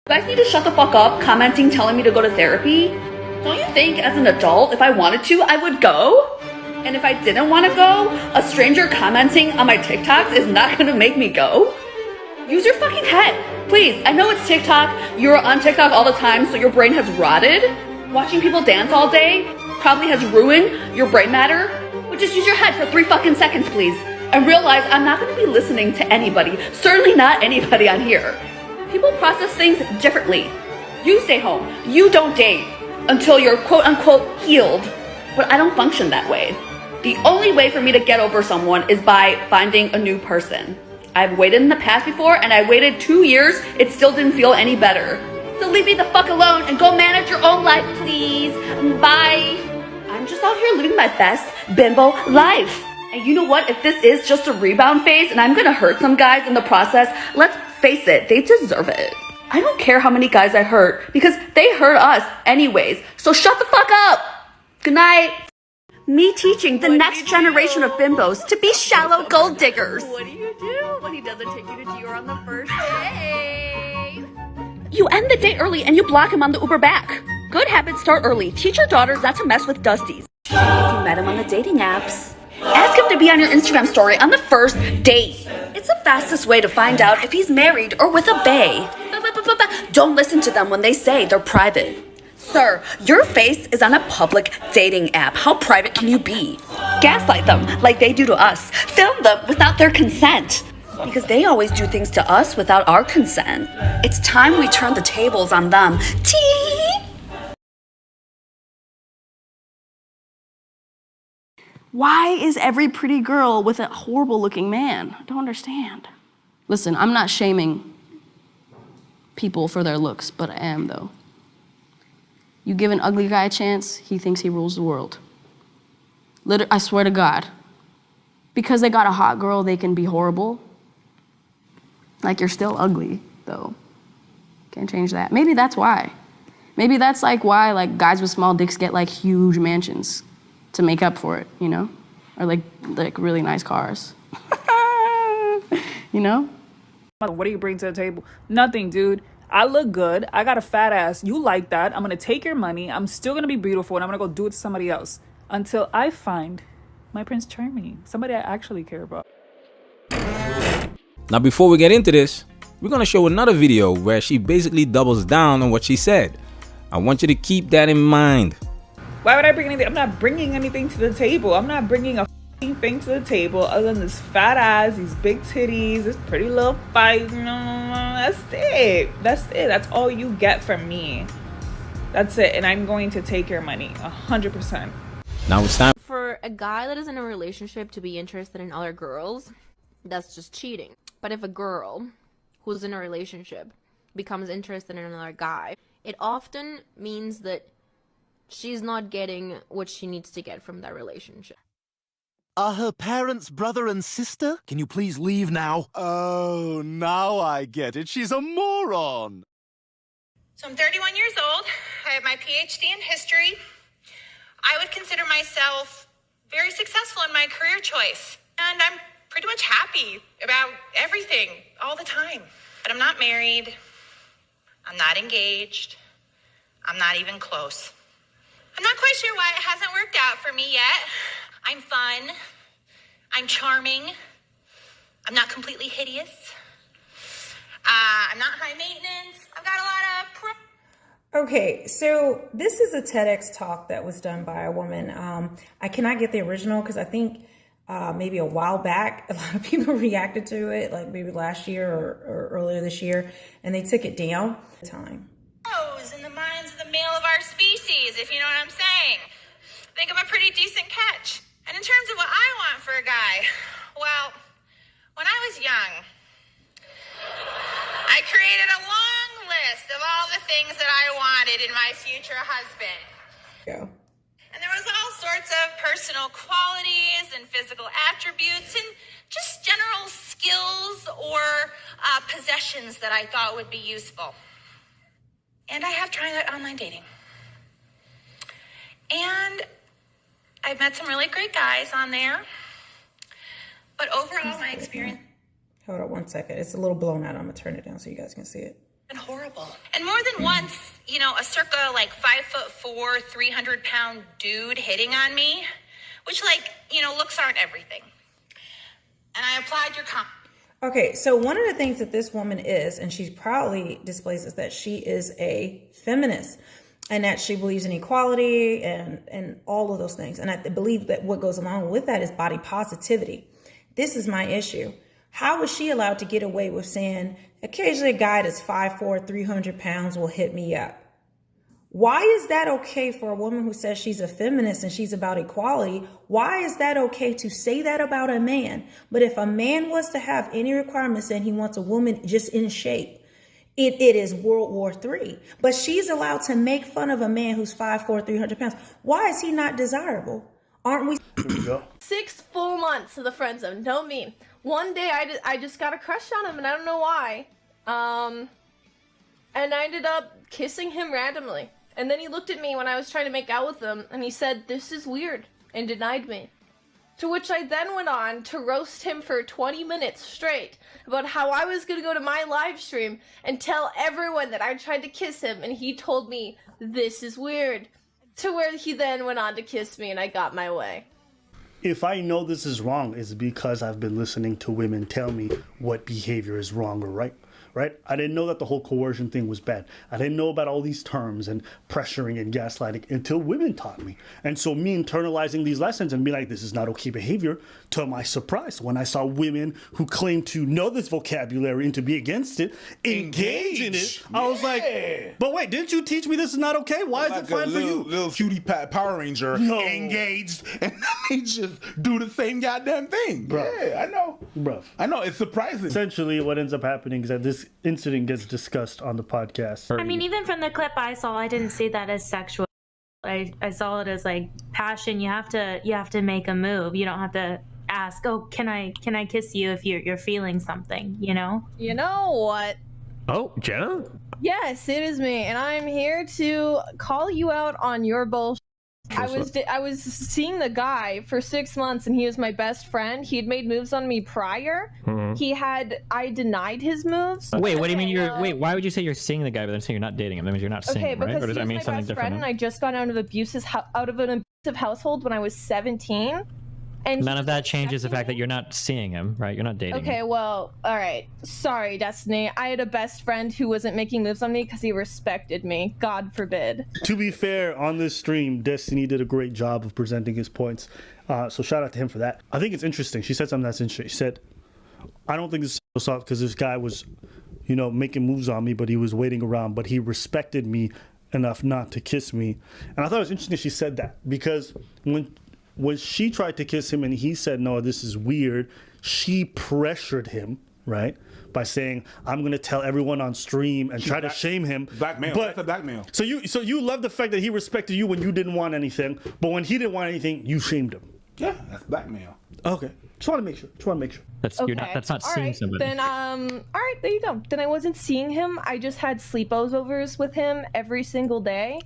You guys need to shut the fuck up commenting, telling me to go to therapy. Don't you think as an adult, if I wanted to, I would go? And if I didn't want to go, a stranger commenting on my TikToks is not gonna make me go? Use your fucking head. Please, I know it's TikTok. You're on TikTok all the time, so your brain has rotted. Watching people dance all day probably has ruined your brain matter. But just use your head for 3 fucking seconds, please. And realize I'm not gonna be listening to anybody. Certainly not anybody on here. People process things differently. You stay home. You don't date until you're quote unquote healed. But I don't function that way. The only way for me to get over someone is by finding a new person. I've waited in the past before, and I waited 2 years. It still didn't feel any better. So leave me the fuck alone and go manage your own life, please. Bye. I'm just out here living my best bimbo life. And you know what? If this is just a rebound phase and I'm gonna hurt some guys in the process, let's face it, they deserve it. I don't care how many guys I hurt because they hurt us anyways. So shut the fuck up. Good night. Me teaching the next generation of bimbos to be shallow gold diggers. What do you do when he doesn't take you to Dior on the first day? You end the day early and you block him on the Uber back. Good habits start early. Teach your daughters not to mess with dusties. If you met him on the dating apps, ask him to be on your Instagram story on the first date. It's the fastest way to find out if he's married or with a bae. Don't listen to them when they say they're private. Sir, your face is on a public dating app. How private can you be? Gaslight them like they do to us. Film them without their consent. Because they always do things to us without our consent. It's time we turn the tables on them. Tea! Why is every pretty girl with a horrible looking man? I don't understand. Listen, I'm not shaming people for their looks, but I am though. You give an ugly guy a chance, he thinks he rules the world. I swear to God. Because they got a hot girl, they can be horrible. Like, you're still ugly, though. Can't change that. Maybe that's why. Maybe that's like why like guys with small dicks get like huge mansions to make up for it, you know? Or like really nice cars. You know? What do you bring to the table? Nothing, dude. I look good. I got a fat ass. You like that. I'm going to take your money. I'm still going to be beautiful, and I'm going to go do it to somebody else until I find my Prince Charming, somebody I actually care about. Now, before we get into this, we're going to show another video where she basically doubles down on what she said. I want you to keep that in mind. Why would I bring anything? I'm not bringing anything to the table. I'm not bringing a thing to the table other than this fat ass, these big titties, this pretty little fight. That's it. That's it. That's all you get from me. That's it. And I'm going to take your money 100%. Now it's time for a guy that is in a relationship to be interested in other girls. That's just cheating. But if a girl who's in a relationship becomes interested in another guy, it often means that she's not getting what she needs to get from that relationship. Are her parents brother and sister? Can you please leave now? Oh, now I get it. She's a moron. So I'm 31 years old. I have my PhD in history. I would consider myself very successful in my career choice. And I'm pretty much happy about everything all the time. But I'm not married. I'm not engaged. I'm not even close. I'm not quite sure why it hasn't worked out for me yet. I'm fun. I'm charming. I'm not completely hideous. I'm not high maintenance. I've got a lot of... Okay, so this is a TEDx talk that was done by a woman. I cannot get the original because I think maybe a while back, a lot of people reacted to it, like maybe last year or earlier this year, and they took it down. In the minds of the male of our species, if you know what I'm saying. I think I'm a pretty decent catch. And in terms of what I want for a guy, well, when I was young, I created a long list of all the things that I wanted in my future husband. Yeah. And there was all sorts of personal qualities and physical attributes and just general skills or possessions that I thought would be useful. And I have tried that online dating. And I've met some really great guys on there. But overall, my experience... Hold on one second. It's a little blown out. I'm going to turn it down so you guys can see it. and horrible. And more than once, you know, a circa like 5'4", 300-pound dude hitting on me, which, like, you know, looks aren't everything. And I applaud your comment. Okay, so one of the things that this woman is, and she proudly displays, is that she is a feminist and that she believes in equality and all of those things. And I believe that what goes along with that is body positivity. This is my issue. How is she allowed to get away with saying, occasionally a guy that's 5'4", 300 pounds will hit me up? Why is that okay for a woman who says she's a feminist and she's about equality? Why is that okay to say that about a man? But if a man was to have any requirements and he wants a woman just in shape, it is World War III. But she's allowed to make fun of a man who's 5'4", 300 pounds. Why is he not desirable? Aren't we? Here we go. 6 full months of the friend zone. Don't me. One day I just got a crush on him and I don't know why. And I ended up kissing him randomly. And then he looked at me when I was trying to make out with him, and he said, "This is weird," and denied me. To which I then went on to roast him for 20 minutes straight about how I was going to go to my live stream and tell everyone that I tried to kiss him, and he told me, "This is weird." To where he then went on to kiss me, and I got my way. If I know this is wrong, it's because I've been listening to women tell me what behavior is wrong or right. Right? I didn't know that the whole coercion thing was bad. I didn't know about all these terms and pressuring and gaslighting until women taught me. And so me internalizing these lessons and being like, this is not okay behavior, to my surprise, when I saw women who claim to know this vocabulary and to be against it, engage in it, I was like, but wait, didn't you teach me this is not okay? Why is it fine for you? Little cutie pat Power Ranger engaged, and they just do the same goddamn thing. Bruh. Yeah, I know. Bruh. I know, it's surprising. Essentially, what ends up happening is that this incident gets discussed on the podcast. I mean, even from the clip I saw, I didn't see that as sexual. I saw it as like passion. You have to make a move. You don't have to ask, "Oh, can I kiss you?" if you're feeling something, you know? You know what? Oh, Jenna? Yes, it is me, and I'm here to call you out on your bullshit. I was seeing the guy for 6 months, and he was my best friend. He had made moves on me prior. I denied his moves. Wait, what do you mean wait, why would you say you're seeing the guy but then say you're not dating him? That means you're not seeing him, right? Or does that mean something different? And I just got out of an abusive household when I was 17. And none of that changes the fact that you're not seeing him, right? You're not dating him. Well, all right. Sorry, Destiny. I had a best friend who wasn't making moves on me because he respected me. God forbid. To be fair, on this stream, Destiny did a great job of presenting his points. So shout out to him for that. I think it's interesting. She said something that's interesting. She said, I don't think this is soft because this guy was, making moves on me, but he was waiting around, but he respected me enough not to kiss me. And I thought it was interesting she said that because when she tried to kiss him and he said, no, this is weird, she pressured him, right? By saying, I'm going to tell everyone on stream and try to shame him. Blackmail. That's a blackmail. So you love the fact that he respected you when you didn't want anything, but when he didn't want anything, you shamed him. Yeah, that's blackmail. Okay. Just want to make sure. That's not seeing somebody. Then all right, there you go. Then I wasn't seeing him. I just had sleepovers with him every single day.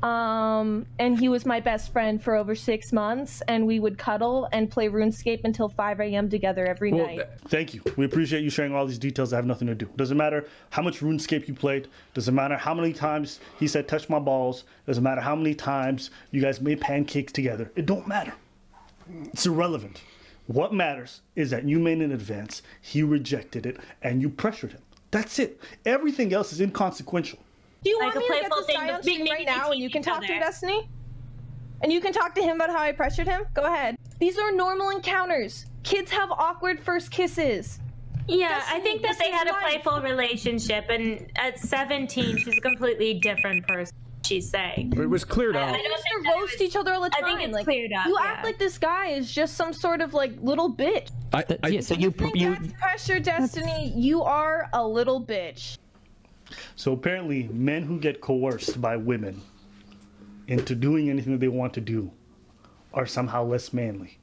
And he was my best friend for over 6 months, and we would cuddle and play RuneScape until 5 a.m. together every night. Thank you. We appreciate you sharing all these details that have nothing to do. Doesn't matter how much RuneScape you played. Doesn't matter how many times he said, touch my balls. Doesn't matter how many times you guys made pancakes together. It don't matter. It's irrelevant. What matters is that you made an advance, he rejected it, and you pressured him. That's it. Everything else is inconsequential. Do you want me to get this guy on stream right now and you can talk to Destiny? And you can talk to him about how I pressured him? Go ahead. These are normal encounters. Kids have awkward first kisses. Yeah, Destiny, I think that they had a playful relationship, and at 17, she's a completely different person. She's saying. It was cleared up. I don't roast each other all the time. I think it's cleared up. You act like this guy is just some sort of like little bitch. So you That's pressure, Destiny. You are a little bitch. So apparently, men who get coerced by women into doing anything that they want to do are somehow less manly.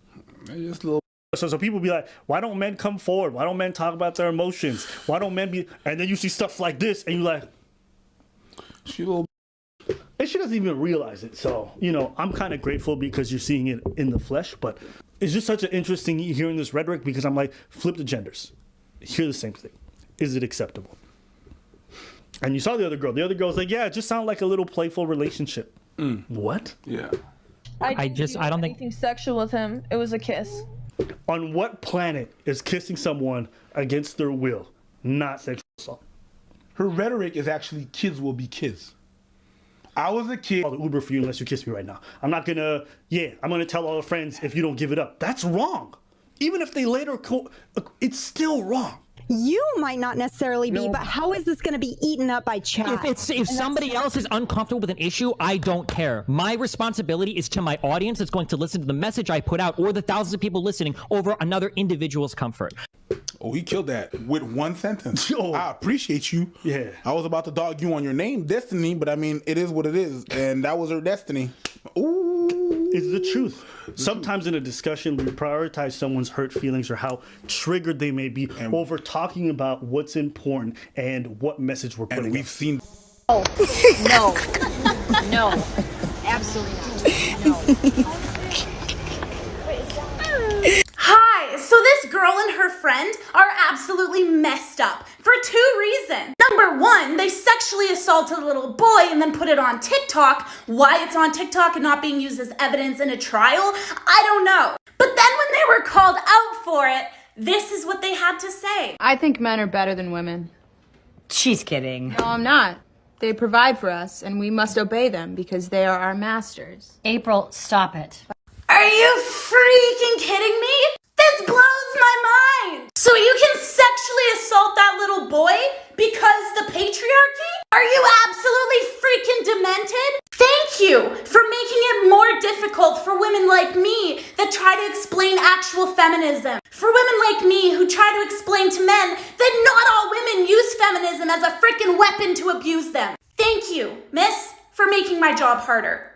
Just a little. So people be like, why don't men come forward? Why don't men talk about their emotions? Why don't men be... And then you see stuff like this, and you're like... She little... And she doesn't even realize it. So, I'm kind of grateful because you're seeing it in the flesh, but it's just such an interesting hearing this rhetoric because I'm like, flip the genders. Hear the same thing. Is it acceptable? And you saw the other girl. The other girl's like, yeah, it just sounded like a little playful relationship. What? Yeah. I don't think anything sexual with him. It was a kiss. On what planet is kissing someone against their will not sexual assault? Her rhetoric is actually kids will be kids. I was a kid. I'll Uber for you unless you kiss me right now. I'm not gonna, I'm gonna tell all the friends if you don't give it up. That's wrong. Even if they later, it's still wrong. You might not necessarily be, but how is this going to be eaten up by chat? If somebody else is uncomfortable with an issue, I don't care. My responsibility is to my audience that's going to listen to the message I put out or the thousands of people listening over another individual's comfort. Oh, he killed that with one sentence. I appreciate you. Yeah. I was about to dog you on your name, Destiny, but I mean, it is what it is, and that was her destiny. Ooh. It's the truth. Sometimes in a discussion, we prioritize someone's hurt feelings or how triggered they may be over talking about what's important and what message we're putting. And we've seen. Oh, no, absolutely no. Hi, so this girl and her friend are absolutely messed up for 2 reasons. Number 1, they sexually assaulted a little boy and then put it on TikTok. Why it's on TikTok and not being used as evidence in a trial, I don't know. But then when they were called out for it, this is what they had to say. I think men are better than women. She's kidding. No, I'm not. They provide for us, and we must obey them because they are our masters. April, stop it. Are you freaking kidding me? This blows my mind. So you can sexually assault that little boy because the patriarchy? Are you absolutely freaking demented? Thank you for making it more difficult for women like me that try to explain actual feminism. For women like me who try to explain to men that not all women use feminism as a freaking weapon to abuse them. Thank you, miss, for making my job harder.